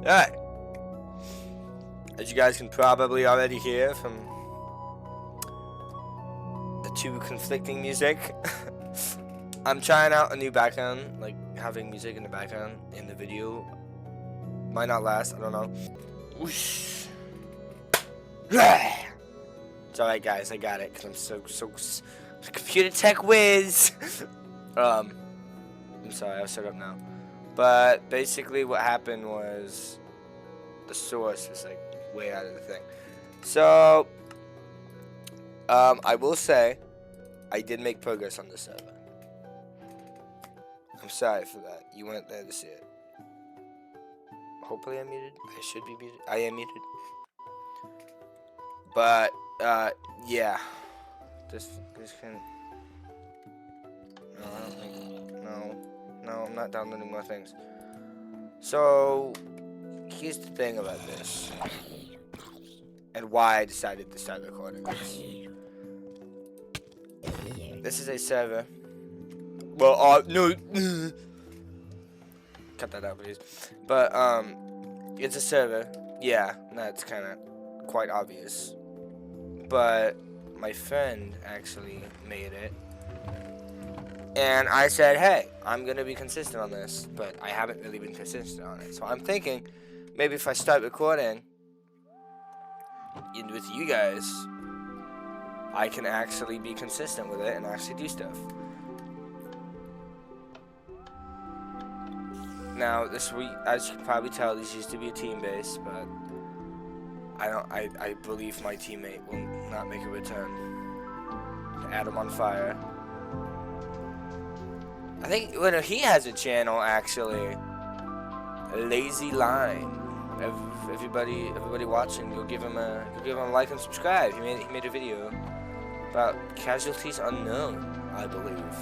Alright. As you guys can probably already hear from the two conflicting music, I'm trying out a new background, like having music in the background in the video. Might not last, I don't know. Whoosh. It's alright guys, I got it, because I'm so computer tech whiz. I'm sorry, I'll shut up now. But basically what happened was the source is like way out of the thing. So I will say I did make progress on the server. I'm sorry for that. You weren't there to see it. Hopefully I'm muted. I should be muted. I am muted. But yeah. This can. No, I don't think. No, I'm not downloading more things. So here's the thing about this, and why I decided to start recording this. This is a server. Well, no. Cut that out, please. But it's a server. Yeah, that's kind of quite obvious. But my friend actually made it. And I said, hey, I'm going to be consistent on this, but I haven't really been consistent on it. So I'm thinking, maybe if I start recording with you guys, I can actually be consistent with it and actually do stuff. Now, this week, as you can probably tell, this used to be a team base, but I believe my teammate will not make a return. Adam on Fire. I think he has a channel actually. Lazy Line. Everybody watching, go give him a like and subscribe. He made a video about casualties unknown, I believe.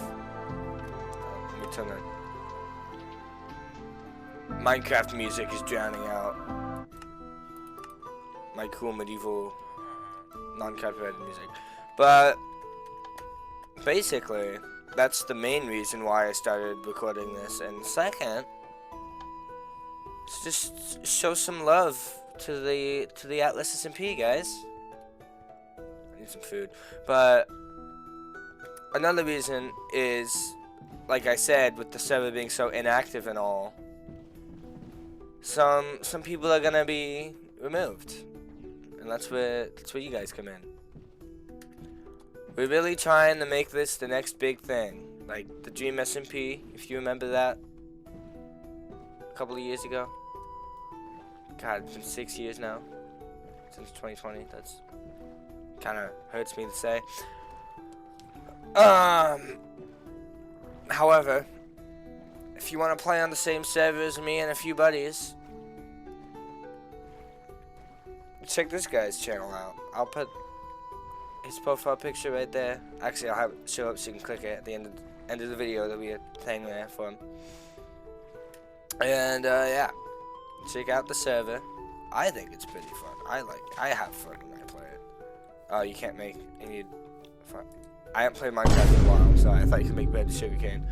Let me turn that. Minecraft music is drowning out my cool medieval non-copyrighted music. But basically, that's the main reason why I started recording this. And second, just show some love to the Atlas SMP guys. I need some food. But another reason is, like I said, with the server being so inactive and all, some people are gonna be removed, and that's where you guys come in. We're really trying to make this the next big thing, like the Dream SMP, if you remember that, a couple of years ago. God, it's been 6 years now, since 2020. That's kind of hurts me to say. However, if you want to play on the same server as me and a few buddies, check this guy's channel out. I'll put his profile picture right there. Actually, I'll have it show up so you can click it at the end of the video. There'll be a thing there for him. And yeah, check out the server. I think it's pretty fun. I have fun when I play it. Oh, you can't make any fun. I haven't played Minecraft in a while, so I thought you could make bread with sugarcane.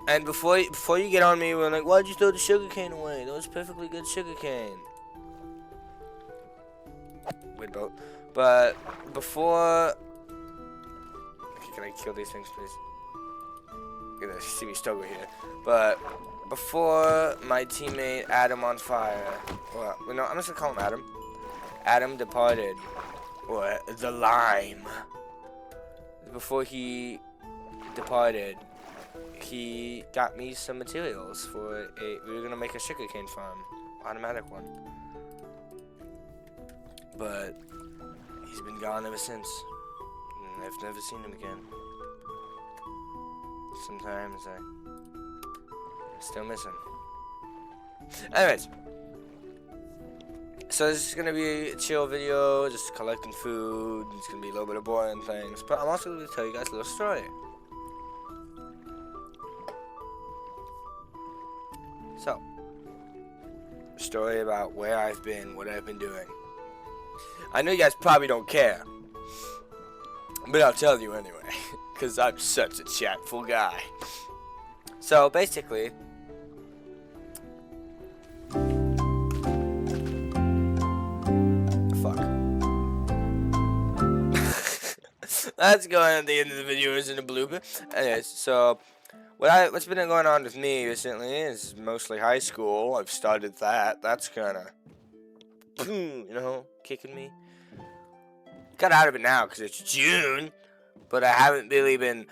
And before you get on me, we're like, why'd you throw the sugarcane away? That was perfectly good sugarcane. Weird boat. But before... Okay, can I kill these things, please? Look at this, see me struggle here. But before my teammate Adam on Fire... Well, no, I'm just gonna call him Adam. Adam departed. Or the Lime. Before he departed, he got me some materials for we were gonna make a sugarcane farm, automatic one. But he's been gone ever since, and I've never seen him again. Sometimes I still miss him. Anyways, so this is gonna be a chill video, just collecting food. It's gonna be a little bit of boring things, but I'm also gonna tell you guys a little story. So, story about where I've been, what I've been doing. I know you guys probably don't care, but I'll tell you anyway, because I'm such a chatful guy. So basically, That's going at the end of the video is in a blooper. Anyways, so what's been going on with me recently is mostly high school. I've started that. That's kind of, kicking me. Got out of it now because it's June, but I haven't really been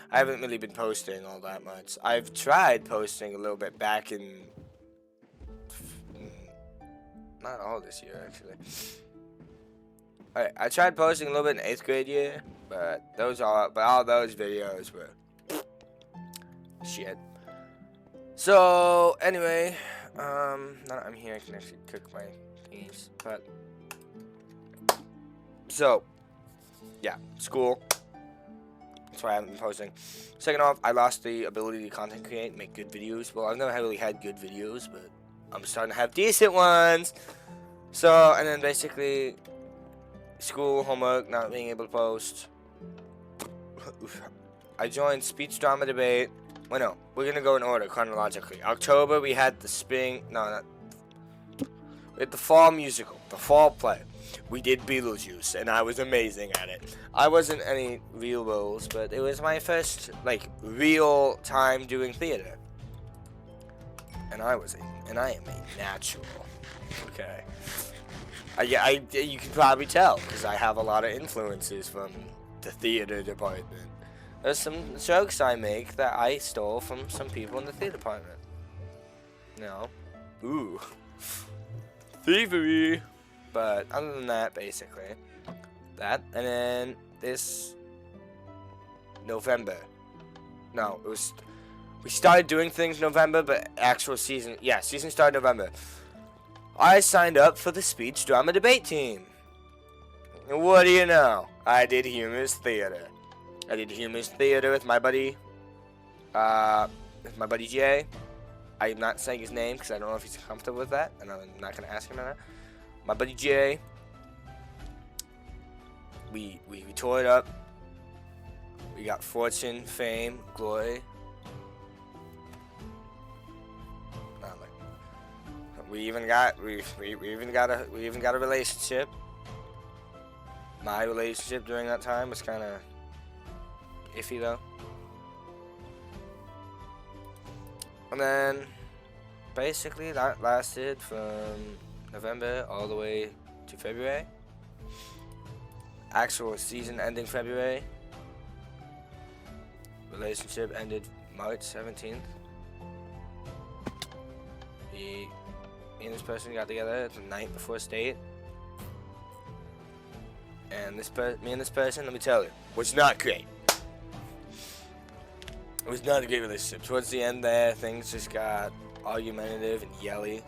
posting all that much. I've tried posting a little bit back in, not all this year actually. Alright, I tried posting a little bit in 8th grade year, but all those videos were shit. So anyway, now that I'm here, I can actually cook my thingies. But so yeah, school. That's why I haven't been posting. Second off, I lost the ability to content create, make good videos. Well, I've never really had good videos, but I'm starting to have decent ones. So, and then basically, school, homework, not being able to post. I joined speech drama debate. Well, no, we're gonna go in order chronologically. October, we had the we had the fall musical, the fall play. We did Beetlejuice, and I was amazing at it. I wasn't any real roles, but it was my first, real time doing theater. And I am a natural. Okay. You can probably tell, because I have a lot of influences from the theater department. There's some jokes I make that I stole from some people in the theater department. Ooh. Thievery. But other than that, basically, that, and then this November. No, we started doing things November, but actual season started November. I signed up for the speech drama debate team. What do you know? I did humorous theater. I did humorous theater with my buddy, Jay. I'm not saying his name because I don't know if he's comfortable with that, and I'm not gonna ask him that. My buddy Jay, we tore it up. We got fortune, fame, glory. We even got a relationship. My relationship during that time was kind of iffy though. And then basically that lasted from November all the way to February. Actual season ending February. Relationship ended March 17th. Me and this person got together the night before state. And me and this person, let me tell you, was not great. It was not a great relationship. Towards the end there, things just got argumentative and yelly.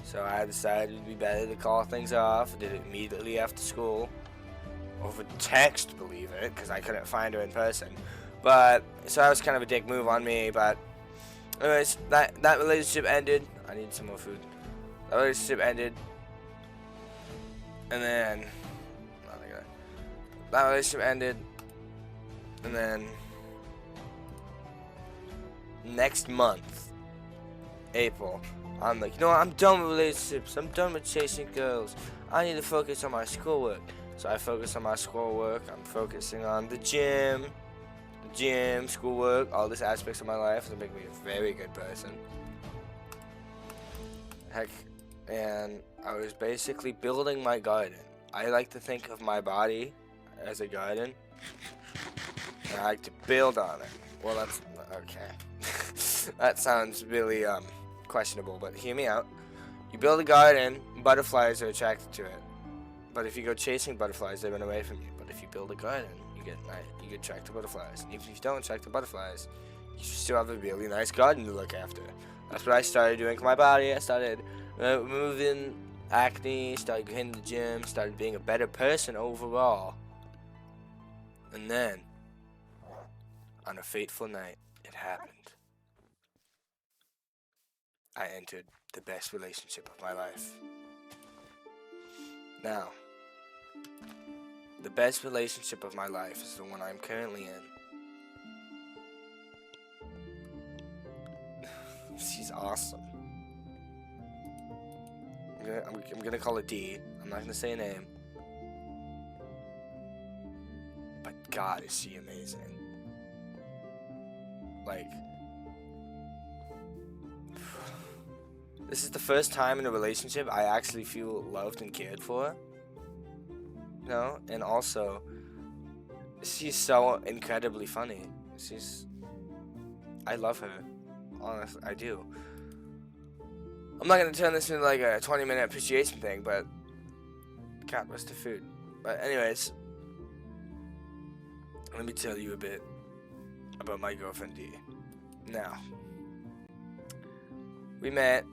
So I decided it'd be better to call things off. I did it immediately after school. Over text, believe it, because I couldn't find her in person. But, so that was kind of a dick move on me, but anyways, that relationship ended. I need some more food. That relationship ended. And then, that relationship ended. And then, next month, April, I'm like, you know what, I'm done with relationships. I'm done with chasing girls. I need to focus on my schoolwork. So I focus on my schoolwork. I'm focusing on the gym, schoolwork, all these aspects of my life to make me a very good person. Heck, and I was basically building my garden. I like to think of my body as a garden, and I like to build on it. Well, that's okay. That sounds really questionable, but hear me out. You build a garden, butterflies are attracted to it. But if you go chasing butterflies, they run away from you. But if you build a garden, you get attract to butterflies. And even if you don't attract to butterflies, you still have a really nice garden to look after. That's what I started doing for my body. I started removing acne, started hitting the gym, started being a better person overall. And then, on a fateful night, it happened. I entered the best relationship of my life. Now, the best relationship of my life is the one I'm currently in. She's awesome. I'm gonna call it D. I'm not gonna say a name. God, is she amazing. Like, this is the first time in a relationship I actually feel loved and cared for. You know? And also, she's so incredibly funny. I love her. Honestly, I do. I'm not gonna turn this into like a 20-minute appreciation thing, but God, what's the food? But anyways, let me tell you a bit about my girlfriend D. Now, we met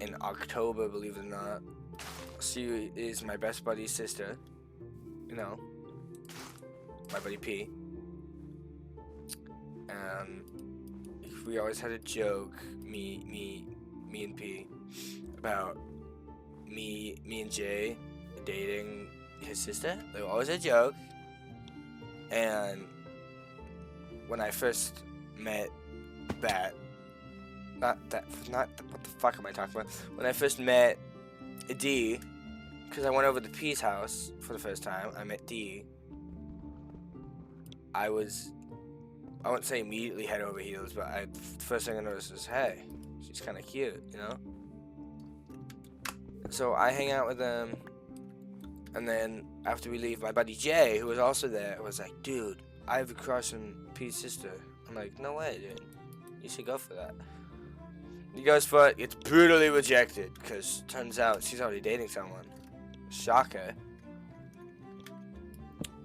in October, believe it or not. She is my best buddy's sister. You know, my buddy P. And we always had a joke, me and P, about me and Jay dating his sister. They were always a joke. And when I first met what the fuck am I talking about? When I first met D, because I went over to P's house for the first time, I met D. I wouldn't say immediately head over heels, but the first thing I noticed was, hey, she's kind of cute, you know? So I hang out with them, and then after we leave, my buddy Jay, who was also there, was like, dude, I have a crush on Pete's sister. I'm like, no way, dude. You should go for that. He goes for it, gets brutally rejected, because turns out she's already dating someone. Shocker.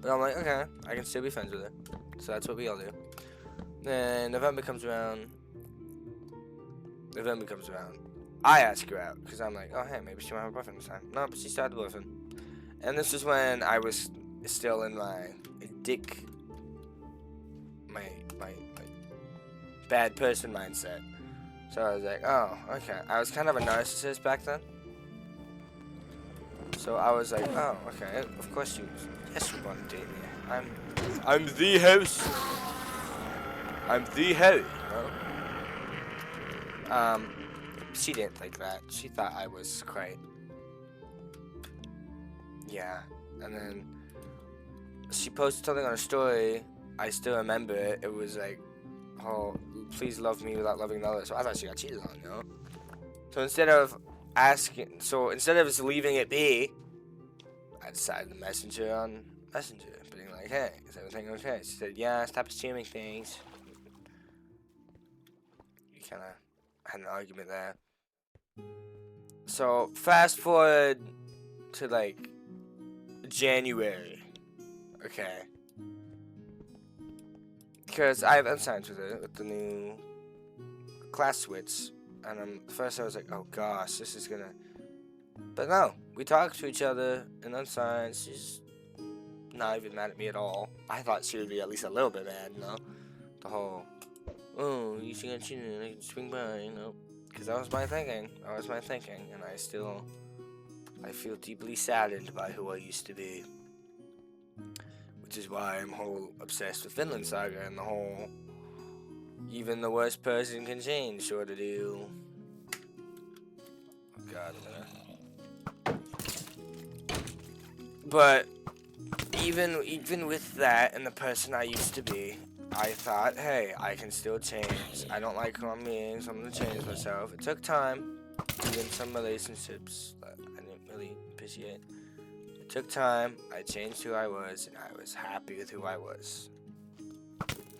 But I'm like, okay, I can still be friends with her. So that's what we all do. Then November comes around. I ask her out, because I'm like, oh, hey, maybe she might have a boyfriend this time. No, but she started a boyfriend. And this is when I was still in my bad person mindset. So I was like, oh, okay. I was kind of a narcissist back then. So I was like, oh, okay. Of course you want to date me. I'm the host. I'm the host. You know? She didn't think that. She thought I was quite. Yeah. And then she posted something on her story. I still remember it. It was like, oh, please love me without loving the other. So I thought she got cheated on, you know? So instead of just leaving it be, I decided to message her on Messenger, being like, hey, is everything okay? She said, yeah, stop assuming things. We kind of had an argument there. So fast forward to like January, okay? Because I'm signed with it with the new class switch, and first I was like, oh gosh, this is gonna. But no, we talked to each other and unsigned. She's not even mad at me at all. I thought she would be at least a little bit mad, you know? The whole, oh, you should get cheated and I can swing by, you know? Because that was my thinking. And I feel deeply saddened by who I used to be. Which is why I'm whole obsessed with Vinland Saga and the whole, even the worst person can change sort of deal. Oh God, But even with that and the person I used to be, I thought, hey, I can still change. I don't like who I'm being, so I'm gonna change myself. It took time, even some relationships that I didn't really appreciate. It took time. I changed who I was, and I was happy with who I was.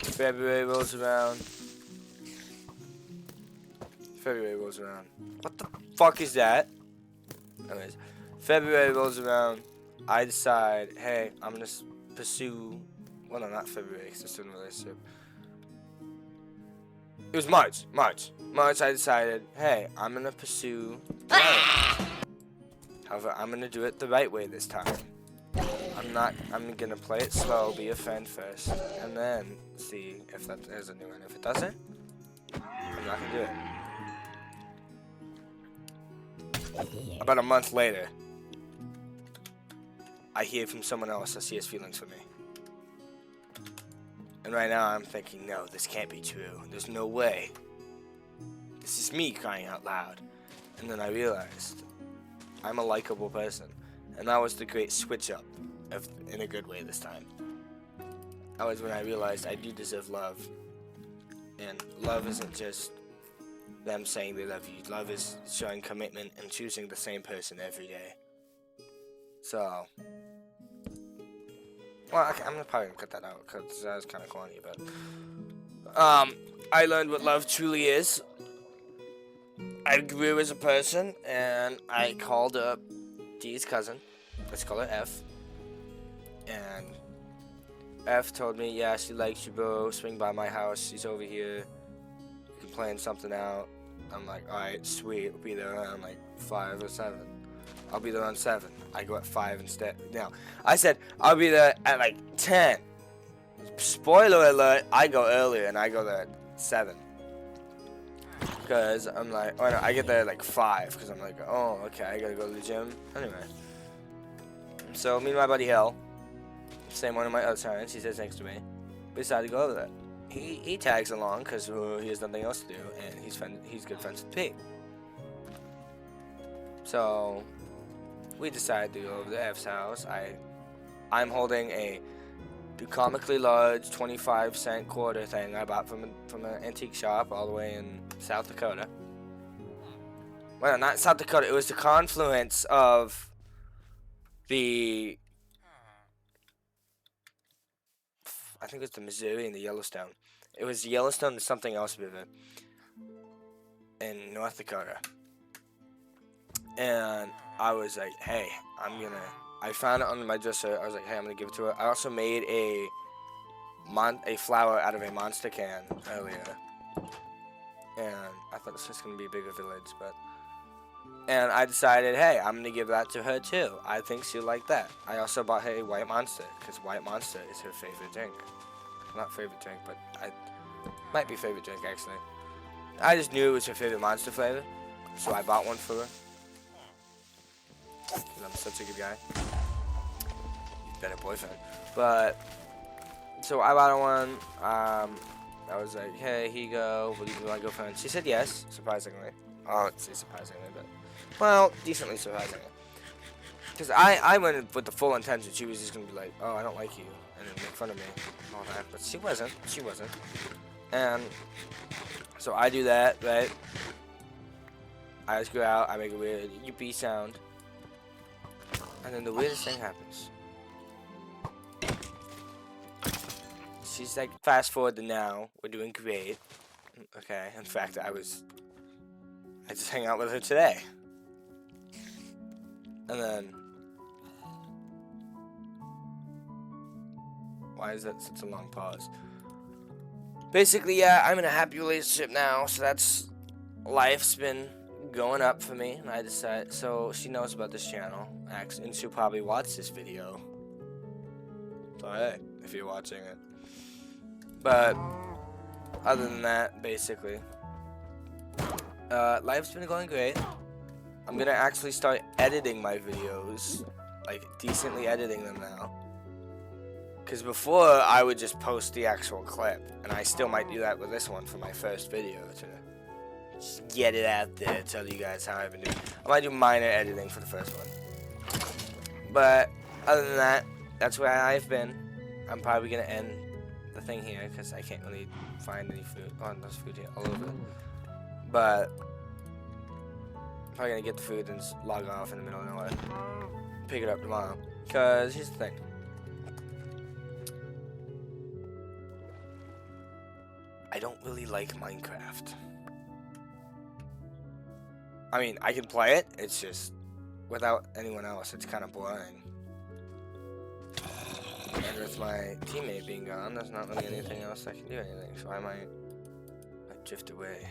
February rolls around. What the fuck is that? Anyways, February rolls around. I decide, hey, I'm gonna pursue. Well, no, not February, because I'm still in a relationship. It was March. I decided, hey, I'm gonna pursue. However, I'm gonna do it the right way this time. I'm gonna play it slow, be a friend first, and then see if there's a new one. If it doesn't, I'm not gonna do it. About a month later, I hear from someone else that she has feelings for me. And right now I'm thinking, no, this can't be true. There's no way. This is me crying out loud. And then I realized I'm a likable person. And that was the great switch up, in a good way this time. that was when I realized I do deserve love. And love isn't just them saying they love you. Love is showing commitment and choosing the same person every day. So, well, okay, I'm probably gonna cut that out because that was kind of corny. But I learned what love truly is. I grew as a person, and I called up D's cousin. Let's call her F. And F told me, yeah, she likes you, bro. Swing by my house. She's over here. We can plan something out. I'm like, alright, sweet. We'll be there around like 5 or 7. I'll be there around 7. I go at 5 instead. Now, I said, I'll be there at like 10. Spoiler alert, I go earlier and I go there at 7. Because I'm like, oh no, I get there at like 5. Because I'm like, oh, okay, I gotta go to the gym. Anyway. So, me and my buddy Hell, same one of my other parents, he sits next to me. We decided to go over there. He tags along because he has nothing else to do, and he's good friends with Pete. So we decided to go over to F's house. I'm holding a comically large 25-cent quarter thing I bought from an antique shop all the way in South Dakota. Well, not South Dakota. It was the confluence of the, I think it's the Missouri and the Yellowstone. It was Yellowstone and something else river in North Dakota. And I was like, hey, I found it under my dresser. I was like, hey, I'm gonna give it to her. I also made a flower out of a Monster can earlier. And I thought this was gonna be a bigger village, and I decided, hey, I'm gonna give that to her too. I think she'll like that. I also bought her a White Monster, because White Monster is her favorite drink. Not favorite drink, but might be favorite drink actually. I just knew it was her favorite Monster flavor, so I bought one for her. Because I'm such a good guy. Better boyfriend. But so I bought her one. I was like, hey, here you go. Will you be my girlfriend? She said yes, surprisingly. I wouldn't say surprisingly, but well, decently surprisingly. Because I went with the full intention she was just gonna be like, oh, I don't like you, and then make fun of me, and all that. But she wasn't. And so I do that, right? I just go out. I make a weird yippee sound, and then the weirdest thing happens. She's like, fast forward to now. We're doing great. Okay. In fact, I just hang out with her today. And then, why is that such a long pause? Basically, yeah, I'm in a happy relationship now, so that's, life's been going up for me, and I decided, so she knows about this channel, and she'll probably watch this video. So hey, if you're watching it. But, other than that, basically, life's been going great. I'm gonna actually start editing my videos, like decently editing them now. Because before, I would just post the actual clip, and I still might do that with this one for my first video to just get it out there, tell you guys how I've been doing. I might do minor editing for the first one. But other than that, that's where I've been. I'm probably gonna end the thing here because I can't really find any food. Oh, there's food here all over. But I'm probably gonna get the food and just log off in the middle of nowhere. Pick it up tomorrow. Cause here's the thing. I don't really like Minecraft. I mean, I can play it. It's just without anyone else, it's kind of boring. And with my teammate being gone, there's not really anything else I can do anything. So I might drift away.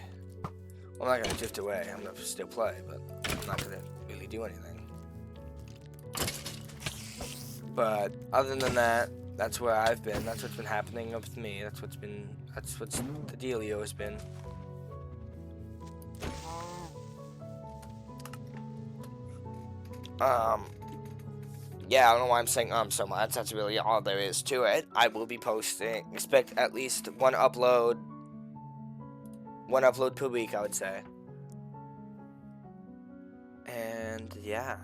Well, I'm not gonna drift away. I'm gonna still play, but I'm not gonna really do anything. But other than that, that's where I've been. That's what's been happening with me. That's what's the dealio has been. Yeah, I don't know why I'm saying so much. That's really all there is to it. I will be posting. Expect at least one upload per week, I would say. And yeah.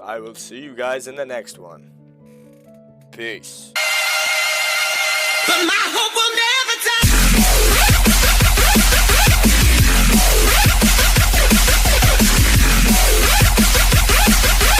I will see you guys in the next one. Peace.